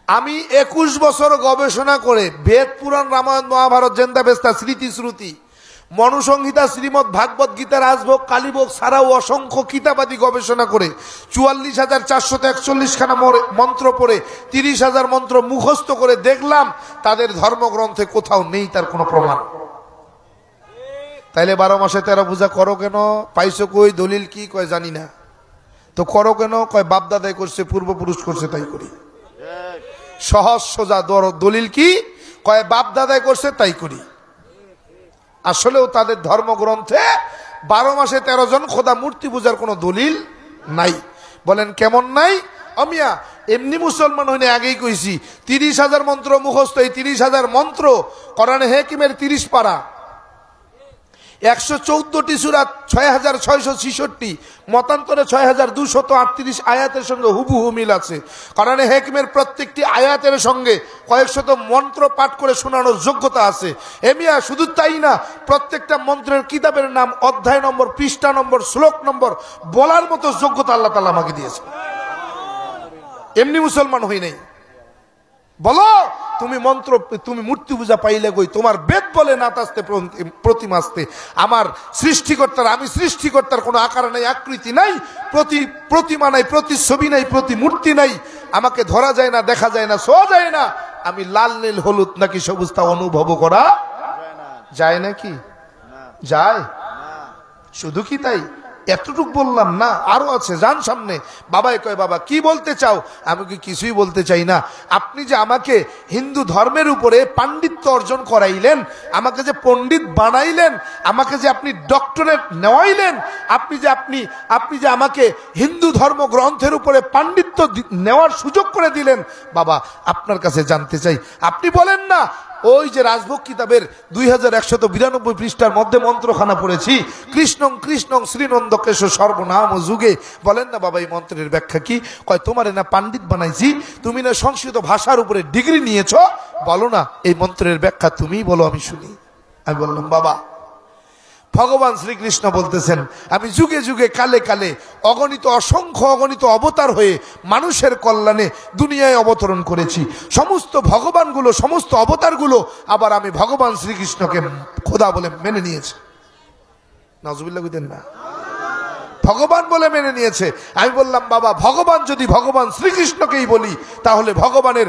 আমি 21 বছর গবেষণা করে বেদ পুরাণ রামায়ণ মহাভারত জেন্দাবেস্তা স্মৃতি শ্রুতি মনুসংহিতা শ্রীমৎ ভাগবত গীতা রাজভোগ কালীভোগ ছাড়াও অসংখ্য কিতাবাদি গবেষণা করে 44,441 খানা মন্ত্র পড়ে 30,000 মন্ত্র মুখস্থ করে দেখলাম তাদের ধর্মগ্রন্থে কোথাও নেই তার কোনো প্রমাণ। তাইলে 12 মাসে 13 পূজা করো কেন? পাইছো কই? দলিল কি? কয় জানি না। তো করো কেন? কয় বাপদাদাই করছে, পূর্বপুরুষ করছে, তাই করি। সহজ সোজা দলিল কি? কয় বাপদাদাই করছে তাই করি। আসলেও তাদের ধর্মগ্রন্থে 12 মাসে 13 জন খোদা মূর্তি পূজার কোনো দলিল নাই। বলেন কেমন নাই? আমিয়া এমনি মুসলমান হইনে আগেই কইছি 30,000 মন্ত্র মুখস্থ। এই 30,000 মন্ত্র কোরআনে হাকিমের 30 পারা, 114টি সূরা, 6,666 মতান্তরে 6,238 আয়াতের সঙ্গে হুবহু মিল আছে। কোরআনে হাকিমের প্রত্যেকটি আয়াতের সঙ্গে কয়েকশত মন্ত্র পাঠ করে শোনানোর যোগ্যতা আছে। এমিয়া শুধু তাই না, প্রত্যেকটা মন্ত্রের কিতাবের নাম, অধ্যায় নম্বর, পৃষ্ঠা নম্বর, শ্লোক নম্বর বলার মতো যোগ্যতা আল্লাহ তাআলা আমাকে দিয়েছে। এমনি মুসলমান হই নাই। বলো তুমি মন্ত্র, তুমি মূর্তি পূজা পাইলে কই? তোমার বেদ বলে নাতাস্তে প্রতিমাস্তে। আমার সৃষ্টিকর্তার, আমি সৃষ্টিকর্তার কোনো আকার নাই, আকৃতি নাই, প্রতিমা নাই, প্রতিছবি নাই, প্রতিমূর্তি নাই। আমাকে ধরা যায় না, দেখা যায় না, ছোঁয়া যায় না। আমি লাল নীল হলুদ নাকি সবুজ তা অনুভব করা যায় নাকি? যায়? শুধু কি তাই? এতটুক বললাম না, আরো আছে, যান সামনে। বাবাই কয় বাবা কি বলতে চাও? আমি কি কিছুই বলতে চাই না। আপনি যে আমাকে হিন্দু ধর্মের উপরে পাণ্ডিত্য অর্জন করাইলেন, আমাকে যে পণ্ডিত বানাইলেন, আমাকে যে আপনি ডক্টরেট নেওয়াইলেন, আপনি যে আমাকে হিন্দু ধর্ম গ্রন্থের উপরে পাণ্ডিত্য নেওয়ার সুযোগ করে দিলেন, বাবা আপনার কাছে জানতে চাই, আপনি বলেন না ওই যে রাজভোগ কিতাবের 2192 পৃষ্ঠার মধ্যে মন্ত্রখানা পড়েছি, কৃষ্ণং কৃষ্ণং শ্রীনন্দ কেশব সর্বনাম ও যুগে। বলেন না বাবা এই মন্ত্রের ব্যাখ্যা কি? কয় তোমারে না পাণ্ডিত বানাইছি, তুমি না সংস্কৃত ভাষার উপরে ডিগ্রি নিয়েছো, বলো না এই মন্ত্রের ব্যাখ্যা তুমিই বলো, আমি শুনি। আমি বললাম বাবা ভগবান শ্রীকৃষ্ণ বলতেছেন, আমি যুগে যুগে কালে কালে অসংখ্য অগণিত অবতার হয়ে মানুষের কল্যাণে দুনিয়ায় অবতরণ করেছি। সমস্ত ভগবানগুলো, সমস্ত অবতারগুলো আবার আমি ভগবান শ্রীকৃষ্ণকে খোদা বলে মেনে নিয়েছি। নাউজুবিল্লাহ কইতেন না? ভগবান বলে মেনে নিয়েছে। আমি বললাম বাবা ভগবান যদি ভগবান শ্রীকৃষ্ণকেই বলি, তাহলে ভগবানের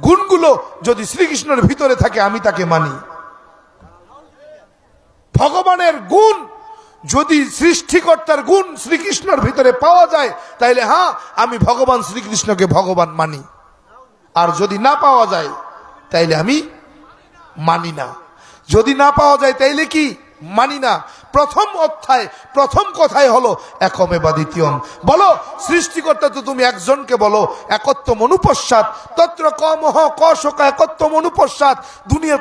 গুণগুলো যদি শ্রীকৃষ্ণের ভিতরে থাকে আমি তাকে মানি। ভগবানের গুণ যদি সৃষ্টিকর্তার গুণ শ্রীকৃষ্ণের ভিতরে পাওয়া যায়, তাইলে হ্যাঁ আমি ভগবান শ্রীকৃষ্ণকে ভগবান মানি। আর যদি না পাওয়া যায় তাইলে আমি মানি না। যদি না পাওয়া যায় তাইলে কি? মানি না। প্রথম অধ্যায় প্রথম কথাই হলো একমেবা দ্বিতীয়ম। বলো সৃষ্টিকর্তা তো তুমি একজনকে বলো, একত্ব মনুপশ্চাৎ তত্র কমহ কশকা একত্ব মনুপশ্চাৎ। দুনিয়া